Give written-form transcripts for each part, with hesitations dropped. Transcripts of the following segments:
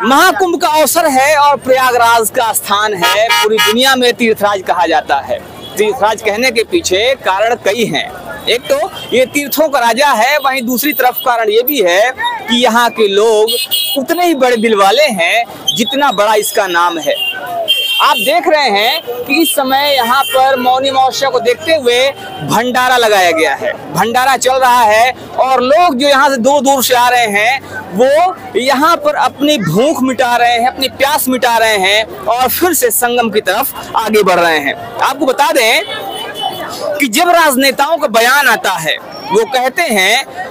महाकुंभ का अवसर है और प्रयागराज का स्थान है। पूरी दुनिया में तीर्थराज कहा जाता है। तीर्थराज कहने के पीछे कारण कई हैं। एक तो ये तीर्थों का राजा है, वहीं दूसरी तरफ कारण ये भी है कि यहाँ के लोग उतने ही बड़े दिल वाले हैं जितना बड़ा इसका नाम है। आप देख रहे हैं कि इस समय यहाँ पर मौनी अमावस्या को देखते हुए भंडारा लगाया गया है। भंडारा चल रहा है और लोग जो यहाँ से दूर दूर से आ रहे हैं वो यहाँ पर अपनी भूख मिटा रहे हैं, अपनी प्यास मिटा रहे हैं और फिर से संगम की तरफ आगे बढ़ रहे हैं। आपको बता दें कि जब राजनेताओं का बयान आता है वो कहते हैं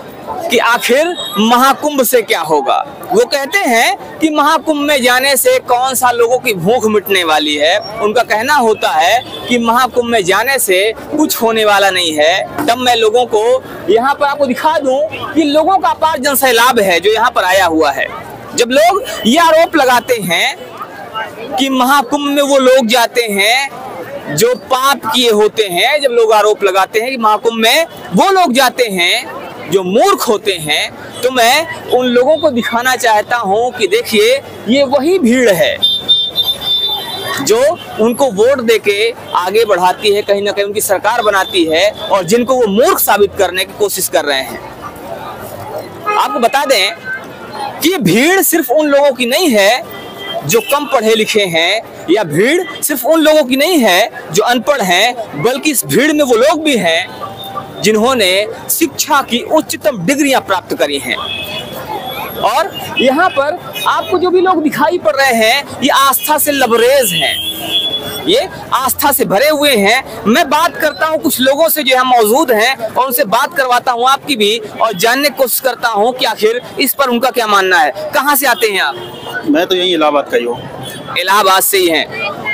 कि आखिर महाकुंभ से क्या होगा। वो कहते हैं कि महाकुंभ में जाने से कौन सा लोगों की भूख मिटने वाली है। उनका कहना होता है कि महाकुंभ में जाने से कुछ होने वाला नहीं है। तब मैं लोगों को यहाँ पर आपको दिखा दूं कि लोगों का अपार जनसैलाब है जो यहाँ पर आया हुआ है। जब लोग ये आरोप लगाते हैं कि महाकुंभ में वो लोग जाते हैं जो पाप किए होते हैं, जब लोग आरोप लगाते हैं कि महाकुंभ में वो लोग जाते हैं जो मूर्ख होते हैं, तो मैं उन लोगों को दिखाना चाहता हूं कि देखिए ये वही भीड़ है जो उनको वोट देके आगे बढ़ाती है, कहीं ना कहीं उनकी सरकार बनाती है और जिनको वो मूर्ख साबित करने की कोशिश कर रहे हैं। आपको बता दें कि ये भीड़ सिर्फ उन लोगों की नहीं है जो कम पढ़े लिखे हैं, या भीड़ सिर्फ उन लोगों की नहीं है जो अनपढ़ हैं, बल्कि इस भीड़ में वो लोग भी हैं जिन्होंने शिक्षा की उच्चतम डिग्रियां प्राप्त करी हैं। और यहाँ पर आपको जो भी लोग दिखाई पड़ रहे हैं ये आस्था से लबरेज हैं, ये आस्था से भरे हुए हैं। मैं बात करता हूँ कुछ लोगों से जो यहाँ मौजूद हैं और उनसे बात करवाता हूँ आपकी भी, और जानने की कोशिश करता हूँ कि आखिर इस पर उनका क्या मानना है। कहाँ से आते हैं आप? मैं तो यही इलाहाबाद का ही हूँ। इलाहाबाद से ही हैं।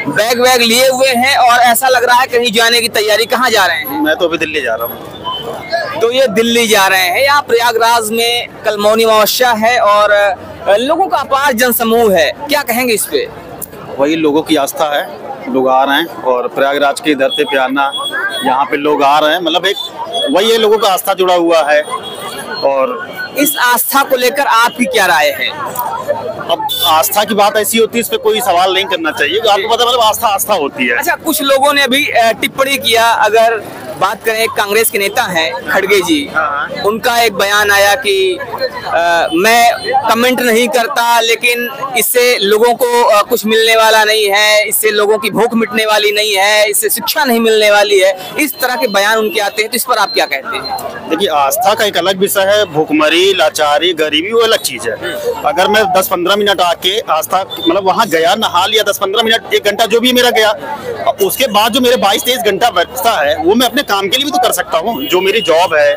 बैग वैग लिए हुए हैं और ऐसा लग रहा है कहीं जाने की तैयारी। कहाँ जा रहे हैं? मैं तो अभी दिल्ली जा रहा हूँ। तो ये दिल्ली जा रहे हैं। यहाँ प्रयागराज में कल मौनी अमावस्या है और लोगों का अपार जनसमूह है। क्या कहेंगे इस पे? वही लोगों की आस्था है, लोग आ रहे हैं और प्रयागराज की धरती पे आना, यहाँ पे लोग आ रहे हैं, मतलब एक वही है, लोगों का आस्था जुड़ा हुआ है। और इस आस्था को लेकर आपकी क्या राय है? अब आस्था की बात ऐसी होती है, इस पे कोई सवाल नहीं करना चाहिए। आपको पता, मतलब आस्था आस्था होती है। अच्छा, कुछ लोगों ने अभी टिप्पणी किया, अगर बात करें, कांग्रेस के नेता हैं खड़गे जी, उनका एक बयान आया कि मैं कमेंट नहीं करता, लेकिन इससे लोगों को कुछ मिलने वाला नहीं है, इससे लोगों की भूख मिटने वाली नहीं है, इससे शिक्षा नहीं मिलने वाली है। इस तरह के बयान उनके आते हैं, तो इस पर आप क्या कहते हैं? देखिए, आस्था का एक अलग विषय है, भूखमरी, लाचारी, गरीबी वो अलग चीज है। अगर मैं 10-15 मिनट आके आस्था मतलब वहाँ गया, नहा लिया, 10-15 मिनट 1 घंटा जो भी मेरा गया, उसके बाद जो मेरे 22-23 घंटा बचता है वो मैं अपने काम के लिए भी तो कर सकता हूँ। जो मेरी जॉब है,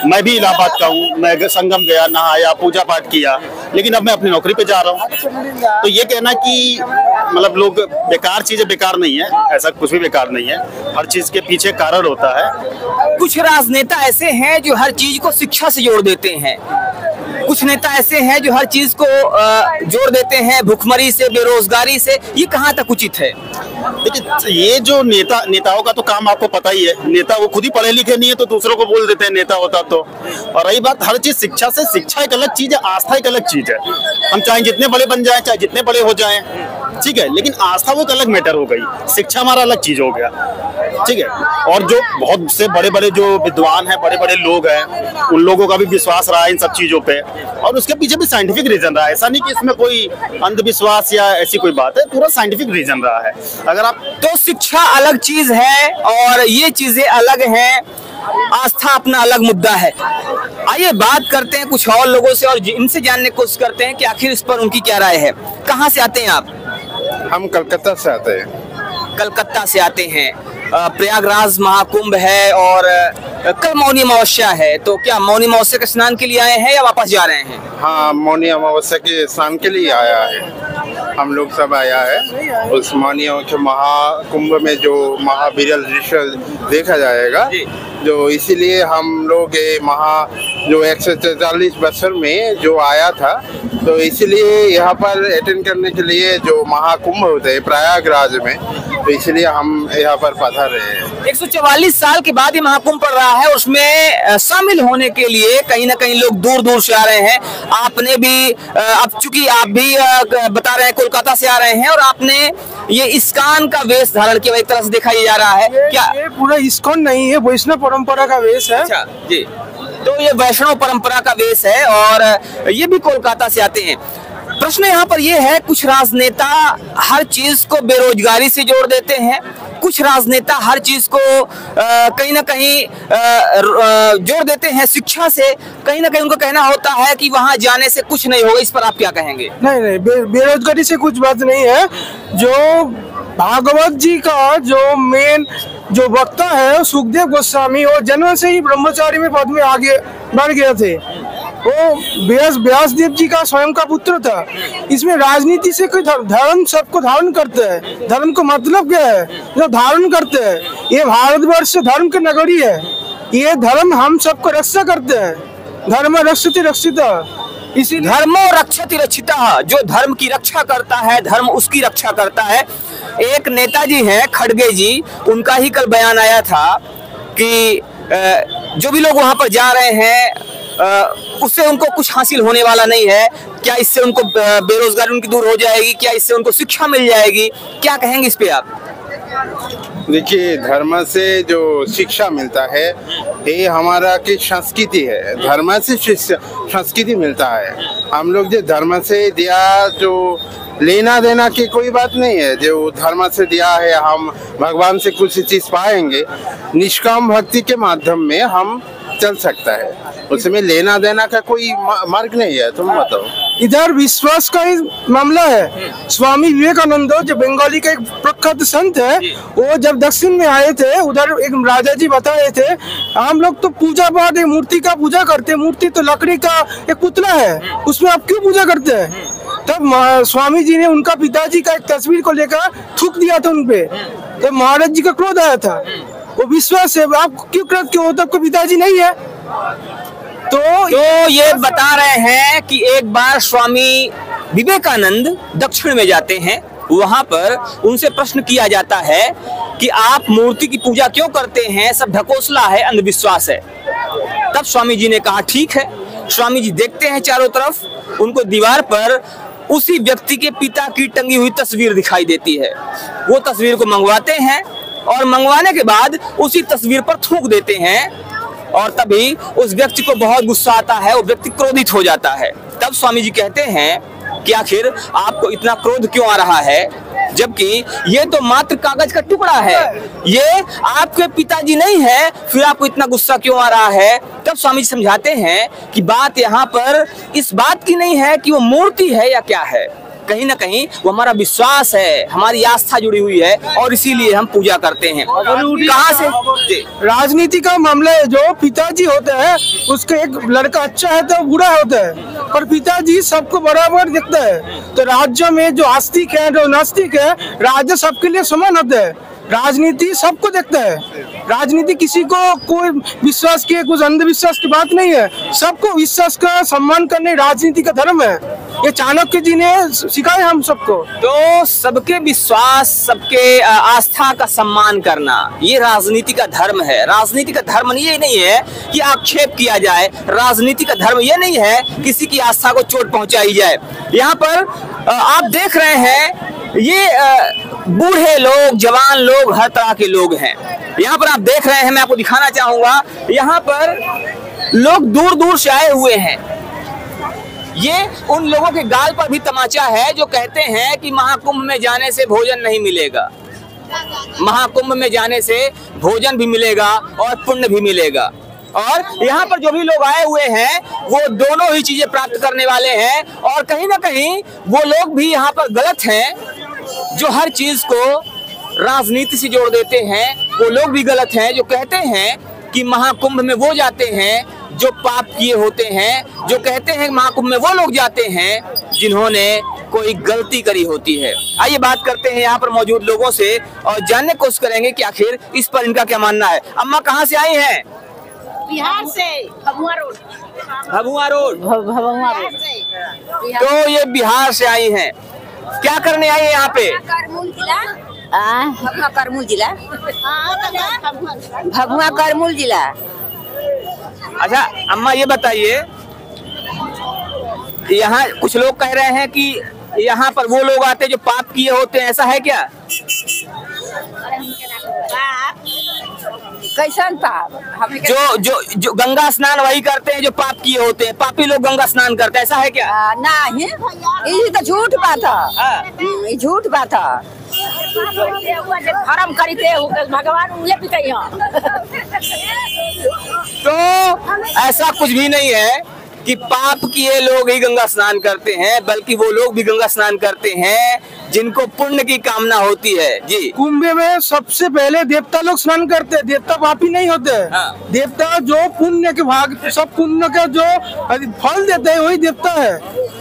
मैं भी इलाहाबाद का हूँ, मैं संगम गया, नहाया, पूजा पाठ किया, लेकिन अब मैं अपनी नौकरी पे जा रहा हूँ। तो ये कहना कि मतलब लोग बेकार चीजें, बेकार नहीं है, ऐसा कुछ भी बेकार नहीं है। हर चीज के पीछे कारण होता है। कुछ राजनेता ऐसे हैं जो हर चीज को शिक्षा से जोड़ देते हैं, कुछ नेता ऐसे हैं जो हर चीज को जोड़ देते हैं भुखमरी से, बेरोजगारी से। ये कहाँ तक उचित है? देखिए, ये जो नेताओं का तो काम आपको पता ही है। नेता वो खुद ही पढ़े लिखे नहीं है तो दूसरों को बोल देते हैं नेता होता तो। और रही बात हर चीज शिक्षा से, शिक्षा एक अलग चीज है, आस्था एक अलग चीज है। हम चाहे जितने बड़े बन जाएं, चाहे जितने बड़े हो जाएं, ठीक है, लेकिन आस्था वो एक अलग मैटर हो गई, शिक्षा हमारा अलग चीज हो गया, ठीक है। और जो बहुत से बड़े बड़े जो विद्वान हैं, बड़े बड़े लोग हैं, उन लोगों का भी विश्वास रहा है इन सब चीजों पे, और उसके पीछे भी साइंटिफिक रीजन रहा है। ऐसा नहीं कि इसमें कोई अंधविश्वास या ऐसी कोई बात है, पूरा साइंटिफिक रीजन रहा है। अगर आप तो शिक्षा अलग चीज है और ये चीजें अलग हैं, आस्था अपना अलग मुद्दा है। आइए बात करते हैं कुछ और लोगों से और इनसे जानने की कोशिश करते हैं कि आखिर इस पर उनकी क्या राय है। कहाँ से आते हैं आप? हम कलकत्ता से आते हैं। कलकत्ता से आते हैं। प्रयागराज महाकुंभ है और कल मौनी अमावस्या है, तो क्या मौनी अमावस्या के स्नान के लिए आए हैं या वापस जा रहे हैं? हाँ, मौनी अमावस्या के स्नान के लिए आया है, हम लोग सब आया है। उस मौनी के महाकुंभ में जो महाविरल दृश्य देखा जाएगा जो इसीलिए हम लोग ये जो 144 बरस में जो आया था, तो इसलिए यहाँ पर अटेंड करने के लिए जो महाकुंभ होते हैं प्रयागराज में, तो इसलिए हम यहाँ पर पधार रहे हैं। 144 साल के बाद ये महाकुंभ पड़ रहा है, उसमें शामिल होने के लिए कहीं ना कहीं लोग दूर दूर से आ रहे हैं। आपने भी अब चूंकि आप भी बता रहे हैं कोलकाता से आ रहे हैं, और आपने ये इस्कॉन का वेश धारण किया, एक तरह से देखा जा रहा है। क्या ये पूरा इस्कॉन नहीं है, वैष्णव परंपरा का वेश है। अच्छा जी, तो ये वैष्णव परंपरा का वेश है और ये भी कोलकाता से आते हैं। प्रश्न यहाँ पर ये है, कुछ राजनेता हर चीज को बेरोजगारी से जोड़ देते हैं, कुछ राजनेता हर चीज को कहीं ना कहीं जोड़ देते हैं शिक्षा से। कहीं ना कहीं उनको कहना होता है कि वहां जाने से कुछ नहीं होगा। इस पर आप क्या कहेंगे? नहीं, बेरोजगारी से कुछ बात नहीं है। जो भागवत जी का जो मेन जो वक्ता है सुखदेव गोस्वामी, और जन्म से ही ब्रह्मचारी में पद में आगे बढ़ गए थे। वो व्यास देव जी का स्वयं का पुत्र था। इसमें राजनीति से कोई धर्म सबको धारण करते हैं। धर्म को मतलब क्या है? जो धारण करते हैं। ये भारतवर्ष धर्म की नगरी है। ये धर्म हम सबको रक्षा करते हैं। धर्म रक्षति रक्षिता, इसी धर्मो रक्षति रक्षिता, जो धर्म की रक्षा करता है धर्म उसकी रक्षा करता है। एक नेताजी हैं खड़गे जी, उनका ही कल बयान आया था कि जो भी लोग वहां पर जा रहे हैं उससे उनको कुछ हासिल होने वाला नहीं है। क्या इससे उनको बेरोजगारी उनकी दूर हो जाएगी? क्या इससे उनको शिक्षा मिल जाएगी? क्या कहेंगे इस पे आप? देखिए, धर्म से जो शिक्षा मिलता है ये हमारा की संस्कृति है। धर्म से संस्कृति मिलता है। हम लोग जो धर्म से दिया, जो लेना देना की कोई बात नहीं है। जो धर्म से दिया है, हम भगवान से कुछ चीज पाएंगे। निष्काम भक्ति के माध्यम में हम चल सकता है, उसमें लेना देना का कोई मार्ग नहीं है। तुम बताओ। इधर विश्वास का ही मामला है। स्वामी विवेकानंद जो बंगाली का एक प्रख्यात संत है, वो जब दक्षिण में आए थे, उधर एक राजा जी बता रहे थे, हम लोग तो पूजा पाठ मूर्ति का पूजा करते हैं। मूर्ति तो लकड़ी का एक पुतला है, उसमें आप क्यों पूजा करते हैं? तब स्वामी जी ने उनका पिताजी का एक तस्वीर को लेकर थूक दिया था उनपे। तब महाराज जी का क्रोध आया था। वो विश्वास है। आप क्यों क्रोध क्यों हो? तब पिताजी नहीं है। तो ये बता रहे हैं कि एक बार स्वामी विवेकानंद दक्षिण में जाते हैं, वहां पर उनसे प्रश्न किया जाता है कि आप मूर्ति की पूजा क्यों करते हैं? सब ढकोसला है, अंधविश्वास है। तब स्वामी जी ने कहा ठीक है। स्वामी जी देखते हैं चारों तरफ, उनको दीवार पर उसी व्यक्ति के पिता की टंगी हुई तस्वीर दिखाई देती है। वो तस्वीर को मंगवाते हैं और मंगवाने के बाद उसी तस्वीर पर थूक देते हैं, और तभी उस व्यक्ति को बहुत गुस्सा आता है। वो व्यक्ति क्रोधित हो जाता है। तब स्वामी जी कहते हैं कि आखिर आपको इतना क्रोध क्यों आ रहा है, जबकि ये तो मात्र कागज का टुकड़ा है, ये आपके पिताजी नहीं है, फिर आपको इतना गुस्सा क्यों आ रहा है? तब स्वामी जी समझाते हैं कि बात यहाँ पर इस बात की नहीं है कि वो मूर्ति है या क्या है। कहीं ना कहीं वो हमारा विश्वास है, हमारी आस्था जुड़ी हुई है, और इसीलिए हम पूजा करते हैं। कहाँ से? राजनीति का मामला है। जो पिताजी होता है, उसका एक लड़का अच्छा है तो बुरा होता है, पर पिताजी सबको बराबर देखता है। तो राज्य में जो आस्तिक है, जो नास्तिक है, राज्य सबके लिए समान होता है। राजनीति सबको देखता है। राजनीति किसी को कोई विश्वास की, कुछ अंधविश्वास की बात नहीं है। सबको विश्वास का सम्मान करने राजनीति का धर्म है। ये चाणक्य जी ने सिखाया हम सबको। तो सबके विश्वास, सबके आस्था का सम्मान करना, ये राजनीति का धर्म है। राजनीति का धर्म ये नहीं है कि आक्षेप किया जाए। राजनीति का धर्म ये नहीं है किसी की आस्था को चोट पहुंचाई जाए। यहाँ पर आप देख रहे हैं, ये बूढ़े लोग, जवान लोग, हर तरह के लोग हैं। यहाँ पर आप देख रहे हैं, मैं आपको दिखाना चाहूंगा, यहाँ पर लोग दूर दूर से आए हुए हैं। ये उन लोगों के गाल पर भी तमाचा है जो कहते हैं कि महाकुंभ में जाने से भोजन नहीं मिलेगा, महाकुंभ में जाने से भोजन भी मिलेगा और पुण्य भी मिलेगा। और यहाँ पर जो भी लोग आए हुए हैं वो दोनों ही चीजें प्राप्त करने वाले हैं। और कहीं ना कहीं वो लोग भी यहाँ पर गलत हैं जो हर चीज को राजनीति से जोड़ देते हैं। वो लोग भी गलत हैं जो कहते हैं कि महाकुंभ में वो जाते हैं जो पाप किए होते हैं, जो कहते हैं महाकुंभ में वो लोग जाते हैं जिन्होंने कोई गलती करी होती है। आइए बात करते हैं यहाँ पर मौजूद लोगों से और जानने की कोशिश करेंगे कि आखिर इस पर इनका क्या मानना है। अम्मा कहाँ से आई हैं? बिहार से, Bhabhua road. Bhabhua road. Bhabhua road से। तो ये बिहार से आई हैं, क्या करने आई है यहाँ पे? करमूल जिला। भभुआ करमूल जिला। भभुआ करमूल जिला। अच्छा अम्मा ये बताइए, यहाँ कुछ लोग कह रहे हैं कि यहाँ पर वो लोग आते हैं जो पाप किए होते हैं, ऐसा है क्या? कैसन पाप? जो गंगा स्नान वही करते हैं जो पाप किए होते हैं, पापी लोग गंगा स्नान करते हैं, ऐसा है क्या? नहीं, ये तो झूठ बात है। ये झूठ बात है। धर्म करते भगवान उन्हें भी तो ऐसा कुछ भी नहीं है कि पाप किए लोग ही गंगा स्नान करते हैं, बल्कि वो लोग भी गंगा स्नान करते हैं जिनको पुण्य की कामना होती है। जी, कुंभ में सबसे पहले देवता लोग स्नान करते हैं। देवता पापी नहीं होते। देवता जो पुण्य के भाग, सब पुण्य का जो फल देते हैं वही देवता है,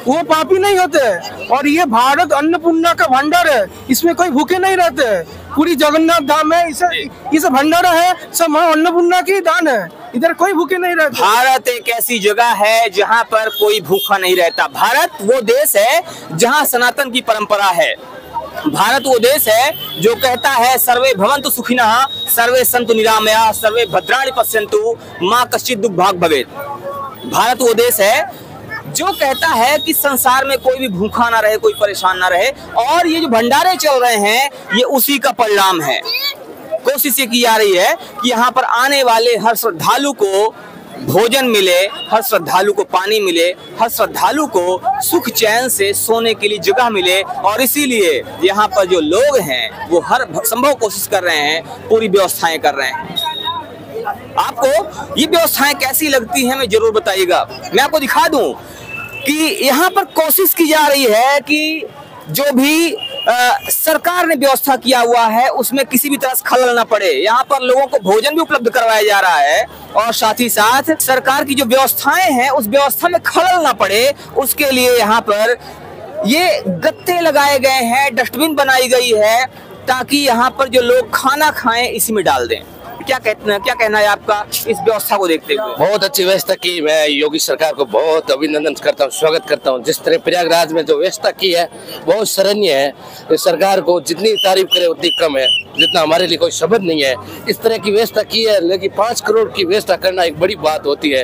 वो पापी नहीं होते। और ये भारत अन्नपूर्णा का भंडार है, इसमें कोई भूखे नहीं रहते। पूरी जगन्नाथ धाम है, इसे भंडारा है, सब मां अन्नपूर्णा की दान है, इधर कोई भूखे नहीं रहते। भारत एक ऐसी जगह है जहाँ पर कोई भूखा नहीं रहता। भारत वो देश है जहाँ सनातन की परंपरा है। भारत वो देश है जो कहता है सर्वे भवन्तु सुखिनः, सर्वे सन्तु निरामया, सर्वे भद्राणि पश्यन्तु, मां कश्चित् दुर्भाग् भवेत्। भारत वो देश है जो कहता है कि संसार में कोई भी भूखा ना रहे, कोई परेशान ना रहे। और ये जो भंडारे चल रहे हैं ये उसी का परिणाम है। कोशिश ये की जा रही है कि यहाँ पर आने वाले हर श्रद्धालु को भोजन मिले, हर श्रद्धालु को पानी मिले, हर श्रद्धालु को सुख चैन से सोने के लिए जगह मिले। और इसीलिए यहाँ पर जो लोग हैं वो हर संभव कोशिश कर रहे हैं, पूरी व्यवस्थाएं कर रहे हैं। आपको ये व्यवस्थाएं कैसी लगती हैं, मैं जरूर बताइएगा। मैं आपको दिखा दूं कि यहाँ पर कोशिश की जा रही है कि जो भी सरकार ने व्यवस्था किया हुआ है उसमें किसी भी तरह से खलल ना पड़े। यहाँ पर लोगों को भोजन भी उपलब्ध करवाया जा रहा है और साथ ही साथ सरकार की जो व्यवस्थाएं हैं उस व्यवस्था में खलल ना पड़े, उसके लिए यहाँ पर ये गत्ते लगाए गए हैं, डस्टबिन बनाई गई है ताकि यहाँ पर जो लोग खाना खाएं इसी में डाल दें। क्या कहना है आपका इस व्यवस्था को देखते हुए? बहुत अच्छी व्यवस्था की। मैं योगी सरकार को बहुत अभिनंदन करता हूँ, स्वागत करता हूँ। जिस तरह प्रयागराज में जो व्यवस्था की है बहुत सराहनीय है। इस सरकार को जितनी तारीफ करे उतनी कम है, जितना हमारे लिए कोई शब्द नहीं है। इस तरह की व्यवस्था की है, लेकिन 5 करोड़ की व्यवस्था करना एक बड़ी बात होती है।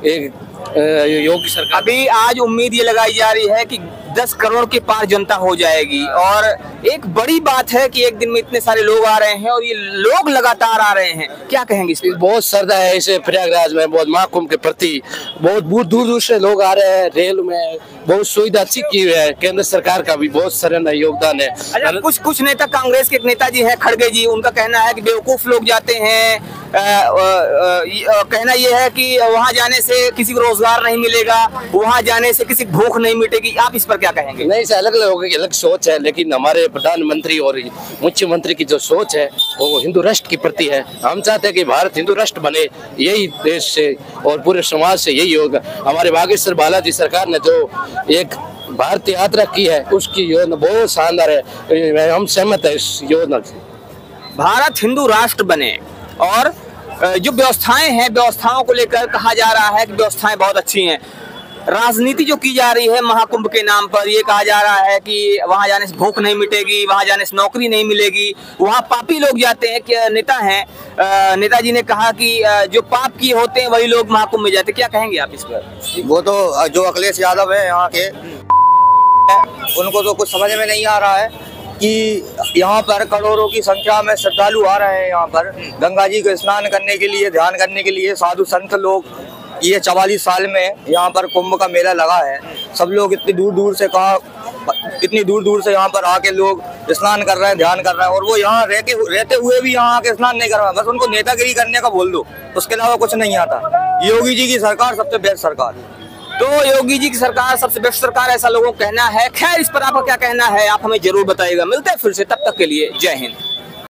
एक योगी सरकार अभी आज उम्मीद ये लगाई जा रही है कि 10 करोड़ के पार जनता हो जाएगी। और एक बड़ी बात है कि एक दिन में इतने सारे लोग आ रहे हैं और ये लोग लगातार आ रहे हैं, क्या कहेंगे इस पर? बहुत श्रद्धा है इसे प्रयागराज में, बहुत महाकुंभ के प्रति बहुत दूर दूर से लोग आ रहे हैं। रेल में बहुत सुविधा अच्छी की हुई है, केंद्र सरकार का भी बहुत सराहनीय योगदान है। अच्छा, कुछ नेता, कांग्रेस के एक नेताजी हैं खड़गे जी, उनका कहना है कि बेवकूफ लोग जाते हैं। कहना यह है कि वहां जाने से किसी को रोजगार नहीं मिलेगा, वहां जाने से किसी की भूख नहीं मिटेगी। आप इस पर क्या कहेंगे? नहीं, इसे अलग लोगों की अलग सोच है, लेकिन हमारे प्रधानमंत्री और मुख्यमंत्री की जो सोच है वो हिंदू राष्ट्र की प्रति है। हम चाहते हैं कि भारत हिंदू राष्ट्र बने, यही देश से और पूरे समाज से यही होगा। हमारे बागेश्वर बालाजी सरकार ने जो एक भारत यात्रा की है उसकी योजना बहुत शानदार है, हम सहमत है इस योजना से। भारत हिंदू राष्ट्र बने और जो व्यवस्थाएं हैं, व्यवस्थाओं को लेकर कहा जा रहा है कि व्यवस्थाएं बहुत अच्छी हैं। राजनीति जो की जा रही है महाकुंभ के नाम पर, ये कहा जा रहा है कि वहां जाने से भूख नहीं मिटेगी, वहां जाने से नौकरी नहीं मिलेगी, वहां पापी लोग जाते हैं। कि नेता हैं, नेताजी ने कहा कि जो पाप किए होते हैं वही लोग महाकुंभ में जाते हैं। क्या कहेंगे आप इस पर? वो तो जो अखिलेश यादव है यहाँ के, उनको तो कुछ समझ में नहीं आ रहा है कि यहाँ पर करोड़ों की संख्या में श्रद्धालु आ रहे हैं यहाँ पर गंगा जी को स्नान करने के लिए, ध्यान करने के लिए। साधु संत लोग, ये 44 साल में यहाँ पर कुंभ का मेला लगा है। सब लोग इतनी दूर दूर से यहाँ पर आके लोग स्नान कर रहे हैं, ध्यान कर रहे हैं। और वो यहाँ रहते हुए भी यहाँ आके स्नान नहीं कर रहे हैं, बस उनको नेतागिरी करने का बोल दो, उसके अलावा कुछ नहीं आता। योगी जी की सरकार सबसे बेस्ट सरकार। तो योगी जी की सरकार सबसे बेस्ट सरकार, ऐसा लोगों का कहना है। खैर, इस पर आपका क्या कहना है आप हमें जरूर बताइएगा। मिलते हैं फिर से, तब तक के लिए जय हिंद।